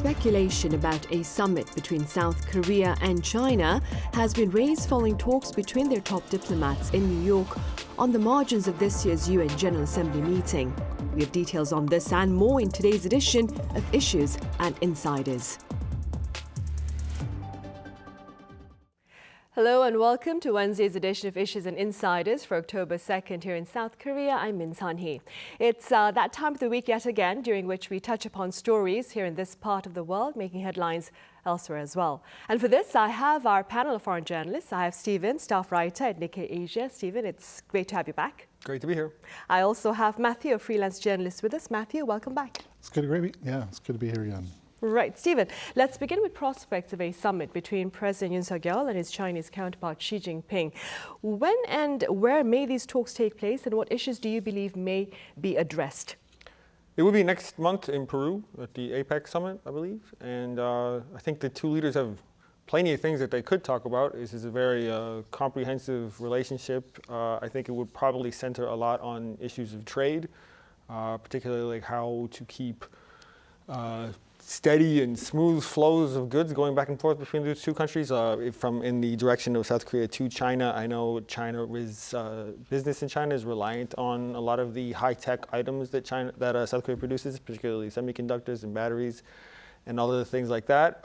Speculation about a summit between South Korea and China has been raised following talks between their top diplomats in New York on the margins of this year's UN General Assembly meeting. We have details on this and more in today's edition of Issues and Insiders. Hello and welcome to Wednesday's edition of Issues and Insiders for October 2nd here in South Korea. I'm Min Sunhee. It's that time of the week yet again during which we touch upon stories here in this part of the world making headlines elsewhere as well. And for this, I have our panel of foreign journalists. I have Stephen, staff writer at Nikkei Asia. Stephen, it's great to have you back. Great to be here. I also have Matthew, a freelance journalist with us. Matthew, welcome back. It's good to be here again. Right, Stephen, let's begin with prospects of a summit between President Yoon Suk Yeol and his Chinese counterpart Xi Jinping. When and where may these talks take place, and what issues do you believe may be addressed? It will be next month in Peru at the APEC summit, I believe. And I think the two leaders have plenty of things that they could talk about. This is a very comprehensive relationship. I think it would probably center a lot on issues of trade, particularly like how to keep steady and smooth flows of goods going back and forth between the two countries. From in the direction of South Korea to China, I know business in China is reliant on a lot of the high-tech items that South Korea produces, particularly semiconductors and batteries and all of the things like that.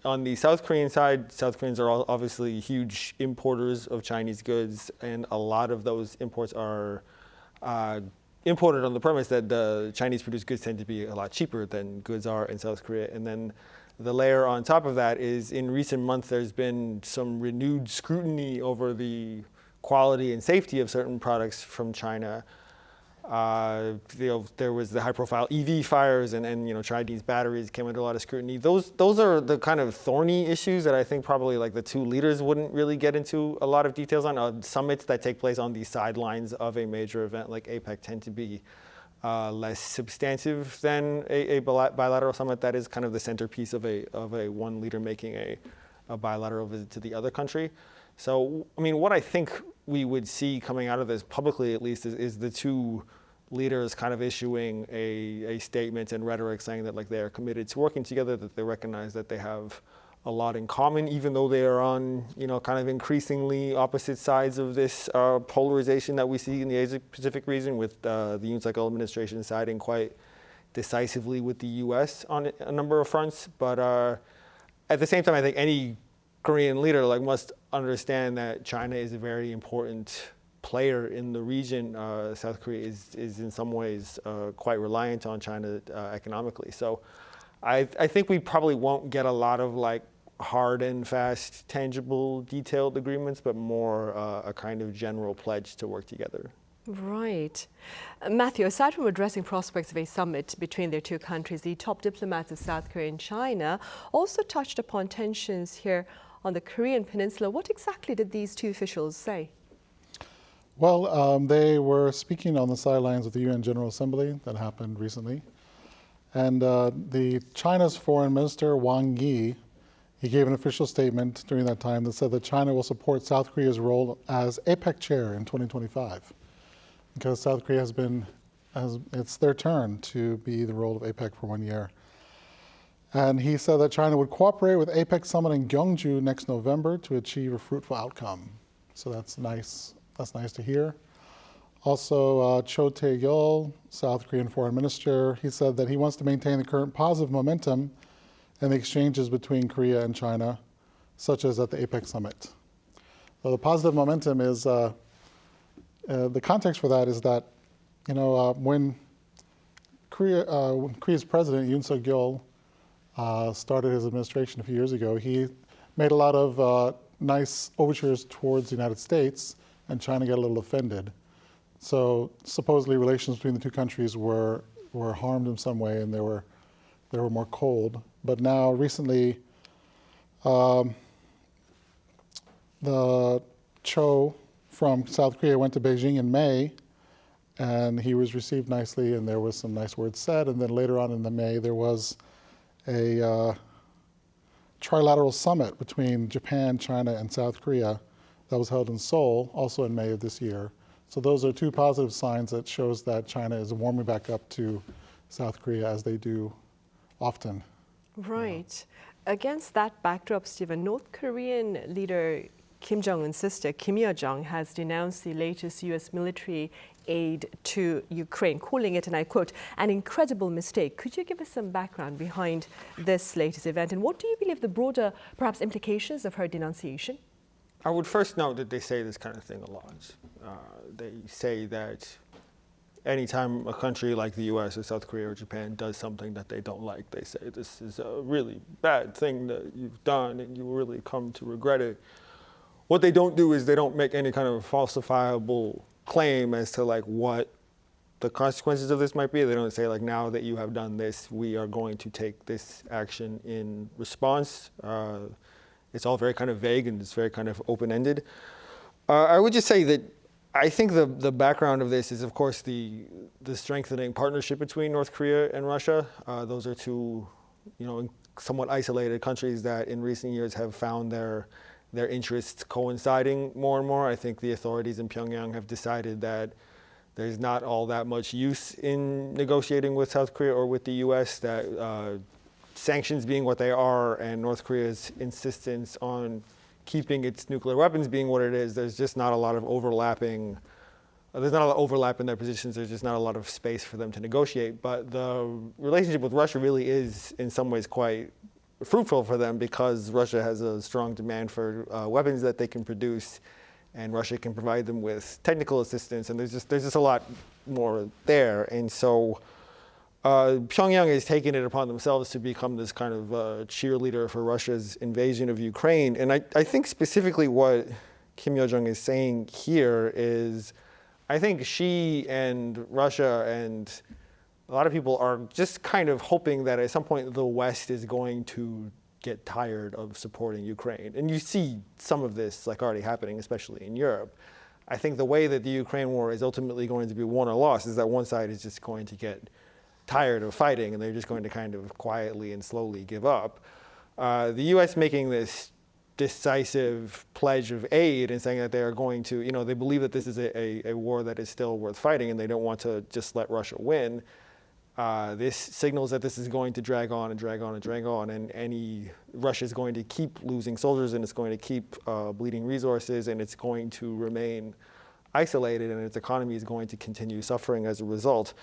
On the South Korean side, South Koreans are obviously huge importers of Chinese goods, and a lot of those imports are imported on the premise that the Chinese produced goods tend to be a lot cheaper than goods are in South Korea. And then the layer on top of that is in recent months there's been some renewed scrutiny over the quality and safety of certain products from China. There was the high-profile EV fires, and Chinese batteries came under a lot of scrutiny. Those are the kind of thorny issues that I think probably like the two leaders wouldn't really get into a lot of details on. Summits that take place on the sidelines of a major event like APEC tend to be less substantive than a bilateral summit that is kind of the centerpiece of a one leader making a bilateral visit to the other country. So, I mean, what I think we would see coming out of this, publicly at least, is the two leaders kind of issuing a statement and rhetoric saying that they are committed to working together, that they recognize that they have a lot in common, even though they are on, kind of increasingly opposite sides of this polarization that we see in the Asia-Pacific region, with the Yoon Suk Yeol administration siding quite decisively with the U.S. on a number of fronts. But at the same time, I think any Korean leader must understand that China is a very important player in the region. South Korea is in some ways quite reliant on China economically. So I think we probably won't get a lot of hard and fast, tangible, detailed agreements, but more a kind of general pledge to work together. Right. Matthew, aside from addressing prospects of a summit between their two countries, the top diplomats of South Korea and China also touched upon tensions here on the Korean peninsula. What exactly did these two officials say? Well, they were speaking on the sidelines of the UN General Assembly that happened recently. And the China's foreign minister, Wang Yi, he gave an official statement during that time that said that China will support South Korea's role as APEC chair in 2025, because South Korea it's their turn to be the role of APEC for 1 year. And he said that China would cooperate with APEC summit in Gyeongju next November to achieve a fruitful outcome. So that's nice. That's nice to hear. Also, Cho Tae-yeol, South Korean foreign minister, he said that he wants to maintain the current positive momentum in the exchanges between Korea and China, such as at the APEC summit. So the positive momentum is, the context for that is that, when Korea's president, Yoon Suk Yeol, started his administration a few years ago, he made a lot of nice overtures towards the United States, and China got a little offended. So supposedly relations between the two countries were harmed in some way, and they were more cold. But now recently, the Cho from South Korea went to Beijing in May, and he was received nicely, and there was some nice words said. And then later on in the May, there was a trilateral summit between Japan, China, and South Korea that was held in Seoul, also in May of this year. So those are two positive signs that shows that China is warming back up to South Korea, as they do often. Right. Against that backdrop, Stephen, North Korean leader Kim Jong-un's sister, Kim Yo-jong, has denounced the latest U.S. military aid to Ukraine, calling it, and I quote, an incredible mistake. Could you give us some background behind this latest event? And what do you believe the broader, perhaps, implications of her denunciation? I would first note that they say this kind of thing a lot. They say that anytime a country like the US or South Korea or Japan does something that they don't like, they say this is a really bad thing that you've done and you will really come to regret it. What they don't do is they don't make any kind of falsifiable claim as to like what the consequences of this might be. They don't say like, now that you have done this, we are going to take this action in response. It's all very kind of vague and it's very kind of open-ended. I would just say that I think the background of this is, of course, the strengthening partnership between North Korea and Russia. Those are two, somewhat isolated countries that in recent years have found their interests coinciding more and more. I think the authorities in Pyongyang have decided that there's not all that much use in negotiating with South Korea or with the US, that sanctions being what they are and North Korea's insistence on keeping its nuclear weapons being what it is, there's just not a lot of overlapping. There's not a lot of overlap in their positions. There's just not a lot of space for them to negotiate. But the relationship with Russia really is, in some ways, quite fruitful for them because Russia has a strong demand for weapons that they can produce, and Russia can provide them with technical assistance. And there's just a lot more there. And so Pyongyang has taken it upon themselves to become this kind of cheerleader for Russia's invasion of Ukraine. And I think specifically what Kim Yo-jong is saying here is, I think she and Russia and a lot of people are just kind of hoping that at some point the West is going to get tired of supporting Ukraine. And you see some of this like already happening, especially in Europe. I think the way that the Ukraine war is ultimately going to be won or lost is that one side is just going to get tired of fighting, and they're just going to kind of quietly and slowly give up. The U.S. making this decisive pledge of aid and saying that they are going to, they believe that this is a war that is still worth fighting, and they don't want to just let Russia win. This signals that this is going to drag on and drag on and drag on, and Russia is going to keep losing soldiers, and it's going to keep bleeding resources, and it's going to remain isolated, and its economy is going to continue suffering as a result.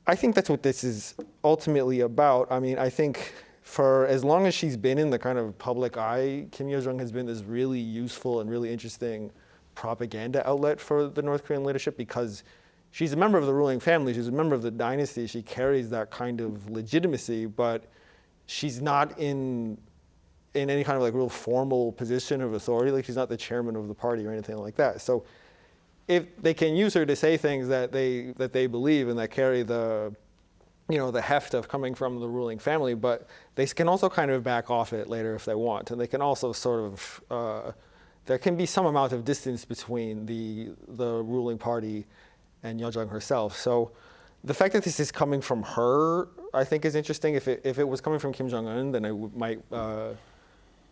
I think that's what this is ultimately about. I mean, I think for as long as she's been in the kind of public eye, Kim Yo-jong has been this really useful and really interesting propaganda outlet for the North Korean leadership because she's a member of the ruling family, she's a member of the dynasty, she carries that kind of legitimacy, but she's not in any kind of like real formal position of authority, like she's not the chairman of the party or anything like that. So if they can use her to say things that they believe and that carry the heft of coming from the ruling family, but they can also kind of back off it later if they want, and they can also sort of there can be some amount of distance between the ruling party and Yo-jong herself. So the fact that this is coming from her, I think, is interesting. If it was coming from Kim Jong-un, then it might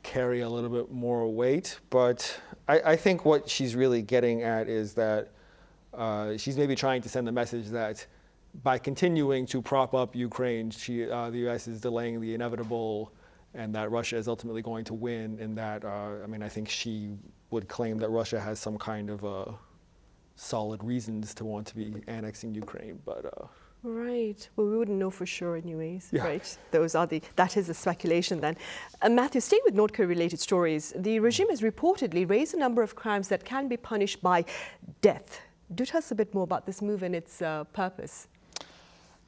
carry a little bit more weight. But I think what she's really getting at is that she's maybe trying to send the message that by continuing to prop up Ukraine, the U.S. is delaying the inevitable, and that Russia is ultimately going to win. And that, I think she would claim that Russia has some kind of solid reasons to want to be annexing Ukraine, but. Right. Well, we wouldn't know for sure anyways, yeah. Right? That is a speculation then. Matthew, staying with North Korea-related stories, the regime has reportedly raised a number of crimes that can be punished by death. Do tell us a bit more about this move and its purpose.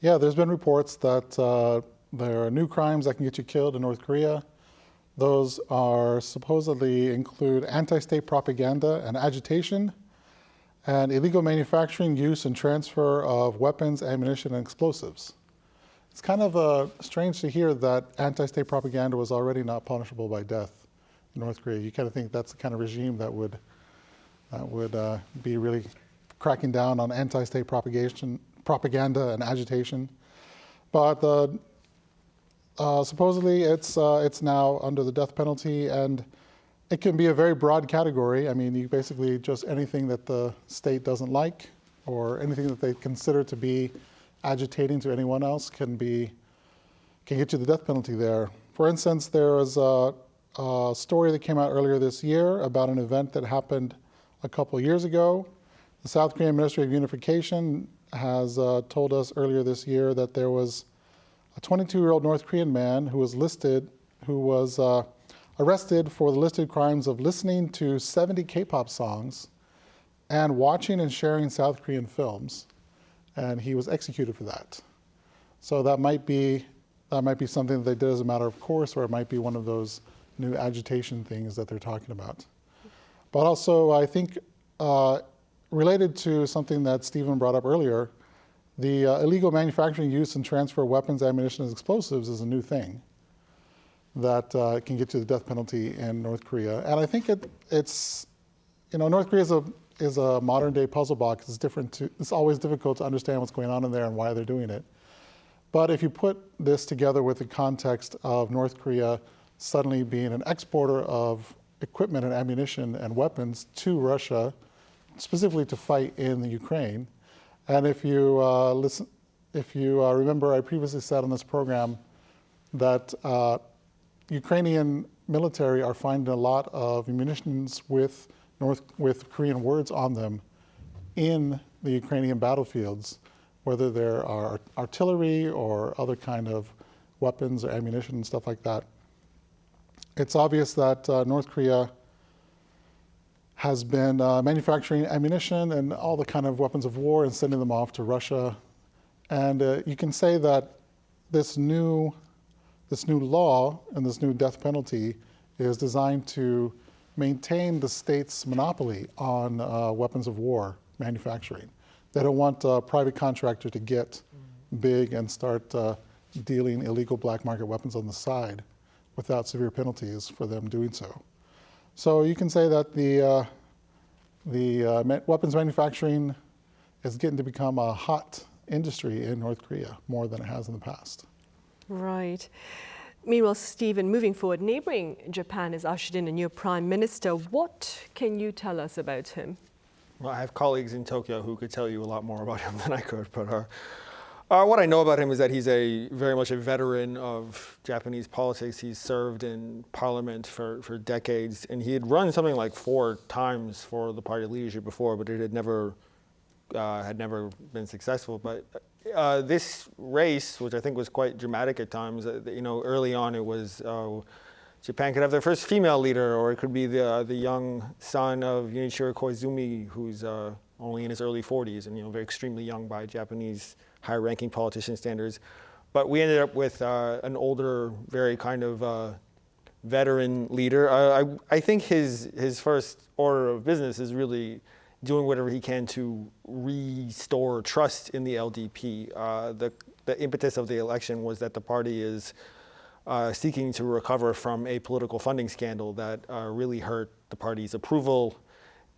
Yeah, there's been reports that there are new crimes that can get you killed in North Korea. Those are supposedly include anti-state propaganda and agitation, and illegal manufacturing, use, and transfer of weapons, ammunition, and explosives. It's kind of strange to hear that anti-state propaganda was already not punishable by death in North Korea. You kind of think that's the kind of regime that would be really cracking down on anti-state propaganda and agitation. But supposedly it's now under the death penalty, and it can be a very broad category. I mean, you basically just anything that the state doesn't like or anything that they consider to be agitating to anyone else can can get you the death penalty there. For instance, there was a story that came out earlier this year about an event that happened a couple years ago. The South Korean Ministry of Unification has told us earlier this year that there was a 22-year-old North Korean man who was arrested for the listed crimes of listening to 70 K-pop songs and watching and sharing South Korean films, and he was executed for that. So that might be something that they did as a matter of course, or it might be one of those new agitation things that they're talking about. But also, I think, related to something that Stephen brought up earlier, the illegal manufacturing, use, and transfer of weapons, ammunition, and explosives is a new thing that can get you the death penalty in North Korea. And I think it's, North Korea is a modern day puzzle box. It's always difficult to understand what's going on in there and why they're doing it. But if you put this together with the context of North Korea suddenly being an exporter of equipment and ammunition and weapons to Russia, specifically to fight in the Ukraine, and if you remember, I previously said on this program that Ukrainian military are finding a lot of munitions with Korean words on them in the Ukrainian battlefields, whether there are artillery or other kind of weapons or ammunition and stuff like that. It's obvious that North Korea has been manufacturing ammunition and all the kind of weapons of war and sending them off to Russia. And you can say that this new law and this new death penalty is designed to maintain the state's monopoly on weapons of war manufacturing. They don't want a private contractor to get big and start dealing illegal black market weapons on the side without severe penalties for them doing so. So you can say that the weapons manufacturing is getting to become a hot industry in North Korea more than it has in the past. Right. Meanwhile, Stephen, moving forward, neighboring Japan has ushered in a new prime minister. What can you tell us about him? Well, I have colleagues in Tokyo who could tell you a lot more about him than I could, but what I know about him is that he's very much a veteran of Japanese politics. He's served in parliament for decades, and he had run something like 4 times for the party leadership before, but it had never been successful. But this race, which I think was quite dramatic at times, early on it was Japan could have their first female leader, or it could be the young son of Junichiro Koizumi, who's only in his early 40s and very extremely young by Japanese high-ranking politician standards. But we ended up with an older, very kind of veteran leader. I think his first order of business is really doing whatever he can to restore trust in the LDP. The impetus of the election was that the party is seeking to recover from a political funding scandal that really hurt the party's approval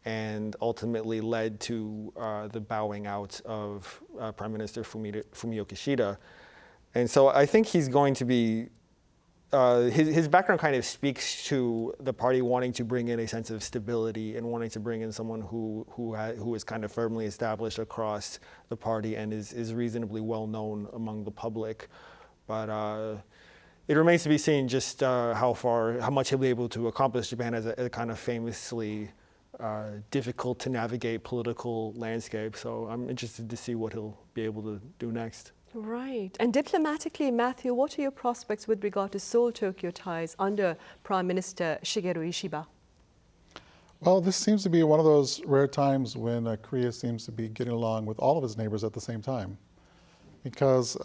and ultimately led to the bowing out of Prime Minister Fumio Kishida. And so I think he's going to be, his background kind of speaks to the party wanting to bring in a sense of stability and wanting to bring in someone who is kind of firmly established across the party and is reasonably well known among the public. But it remains to be seen just how much he'll be able to accomplish. Japan as a kind of famously difficult to navigate political landscape. So I'm interested to see what he'll be able to do next. Right. And diplomatically, Matthew, what are your prospects with regard to Seoul-Tokyo ties under Prime Minister Shigeru Ishiba? Well, this seems to be one of those rare times when Korea seems to be getting along with all of its neighbors at the same time. Because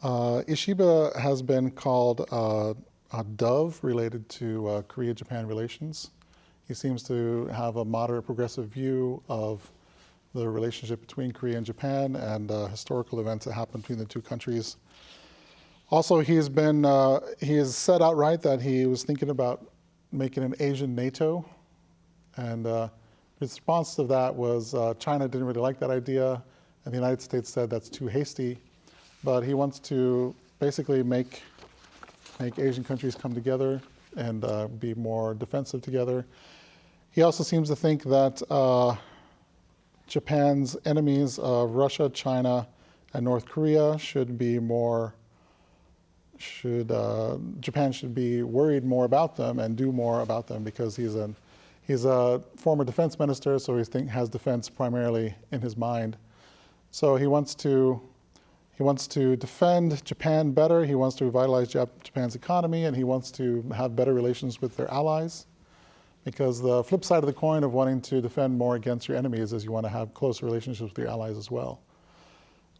Ishiba has been called a dove related to Korea-Japan relations. He seems to have a moderate progressive view of the relationship between Korea and Japan and historical events that happened between the two countries. Also, he has said outright that he was thinking about making an Asian NATO. And his response to that was China didn't really like that idea, and the United States said that's too hasty. But he wants to basically make Asian countries come together and be more defensive together. He also seems to think that Japan's enemies of Russia, China, and North Korea should be more Japan should be worried more about them and do more about them, because he's a former defense minister, so he has defense primarily in his mind. So he wants to defend Japan better. He wants to revitalize Japan's economy, and he wants to have better relations with their allies. Because the flip side of the coin of wanting to defend more against your enemies is you want to have closer relationships with your allies as well.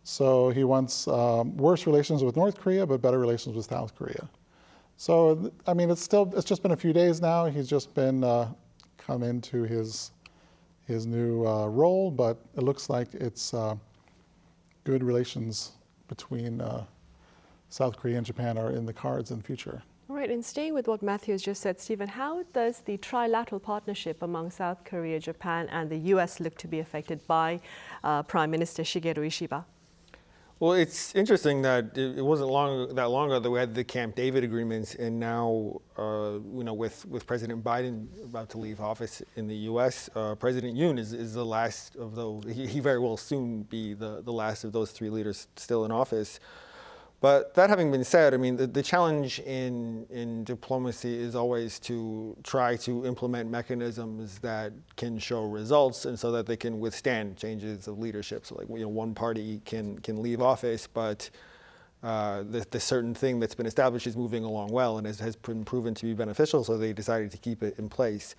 So he wants worse relations with North Korea, but better relations with South Korea. So, I mean, it's just been a few days now. He's just been come into his new role, but it looks like it's good relations between South Korea and Japan are in the cards in the future. All right, and staying with what Matthew has just said, Stephen, how does the trilateral partnership among South Korea, Japan, and the US look to be affected by Prime Minister Shigeru Ishiba? Well, it's interesting that it wasn't that long ago that we had the Camp David agreements, and now, with President Biden about to leave office in the U.S., President Yoon is the last of those. He very well soon be the last of those three leaders still in office. But that having been said, I mean, the challenge in diplomacy is always to try to implement mechanisms that can show results, and so that they can withstand changes of leadership. So, like, one party can leave office, but the certain thing that's been established is moving along well and has been proven to be beneficial, so they decided to keep it in place.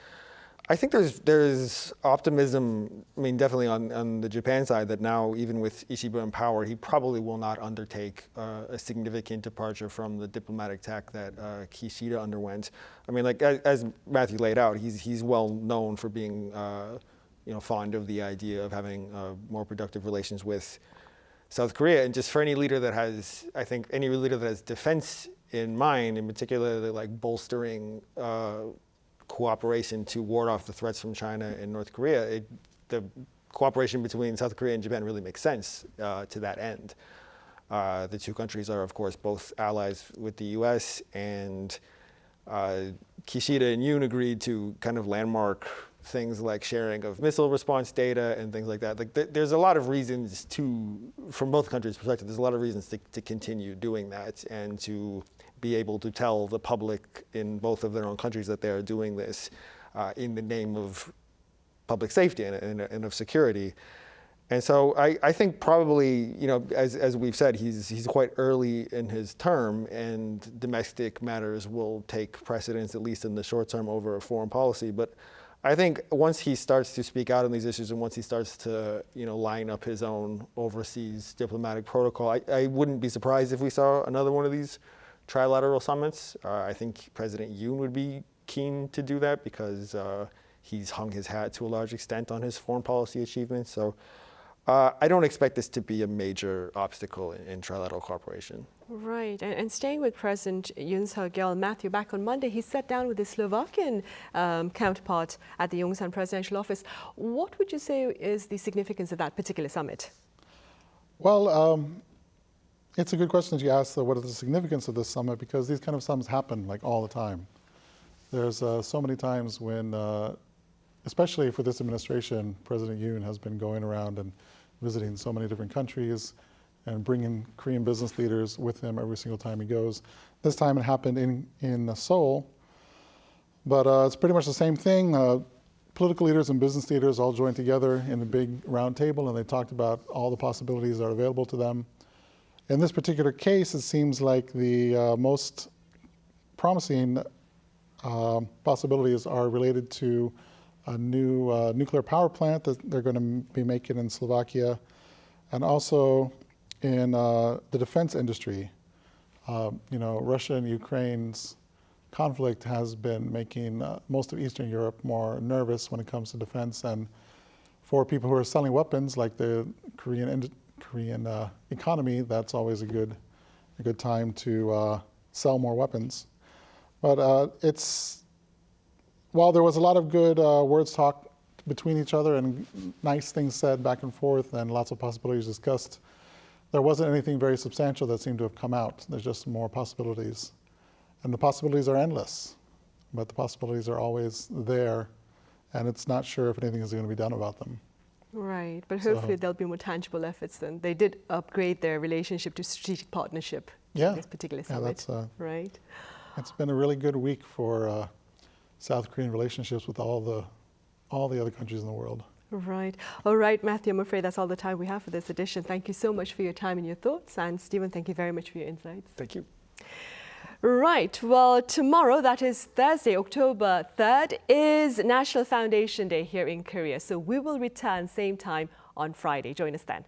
I think there's optimism, I mean, definitely on the Japan side, that now, even with Ishiba in power, he probably will not undertake a significant departure from the diplomatic tack that Kishida underwent. I mean, like, as Matthew laid out, he's well known for being fond of the idea of having more productive relations with South Korea. And just for any leader that has, I think, any leader that has defense in mind, in particular, like bolstering cooperation to ward off the threats from China and North Korea, the cooperation between South Korea and Japan really makes sense to that end. The two countries are, of course, both allies with the U.S., and Kishida and Yoon agreed to kind of landmark things like sharing of missile response data and things like that. Like, there's a lot of reasons from both countries' perspective, there's a lot of reasons to continue doing that, and to be able to tell the public in both of their own countries that they are doing this in the name of public safety and of security. And so I think probably, as we've said, he's quite early in his term, and domestic matters will take precedence, at least in the short term, over foreign policy. But I think once he starts to speak out on these issues, and once he starts to line up his own overseas diplomatic protocol, I wouldn't be surprised if we saw another one of these trilateral summits. I think President Yoon would be keen to do that, because he's hung his hat to a large extent on his foreign policy achievements. So I don't expect this to be a major obstacle in trilateral cooperation. Right, and staying with President Yoon Suk Yeol, Matthew, back on Monday, he sat down with his Slovakian counterpart at the Yongsan presidential office. What would you say is the significance of that particular summit? Well, it's a good question that you asked, what is the significance of this summit, because these kind of summits happen like all the time. There's so many times when, especially for this administration, President Yoon has been going around and visiting so many different countries and bringing Korean business leaders with him every single time he goes. This time it happened in Seoul, but it's pretty much the same thing. Political leaders and business leaders all joined together in a big round table, and they talked about all the possibilities that are available to them. In this particular case, it seems like the most promising possibilities are related to a new nuclear power plant that they're going to be making in Slovakia, and also in the defense industry. Russia and Ukraine's conflict has been making most of Eastern Europe more nervous when it comes to defense, and for people who are selling weapons, like the Korean economy, that's always a good time to sell more weapons. But while there was a lot of good words talked between each other and nice things said back and forth and lots of possibilities discussed, there wasn't anything very substantial that seemed to have come out. There's just more possibilities. And the possibilities are endless, but the possibilities are always there, and it's not sure if anything is going to be done about them. Right, but hopefully there'll be more tangible efforts then. They did upgrade their relationship to strategic partnership Yeah. this particular Yeah, summit. that's, right. it's been a really good week for South Korean relationships with all the other countries in the world. Right. All right, Matthew, I'm afraid that's all the time we have for this edition. Thank you so much for your time and your thoughts. And Stephen, thank you very much for your insights. Thank you. Right. Well, tomorrow, that is Thursday, October 3rd, is National Foundation Day here in Korea. So we will return same time on Friday. Join us then.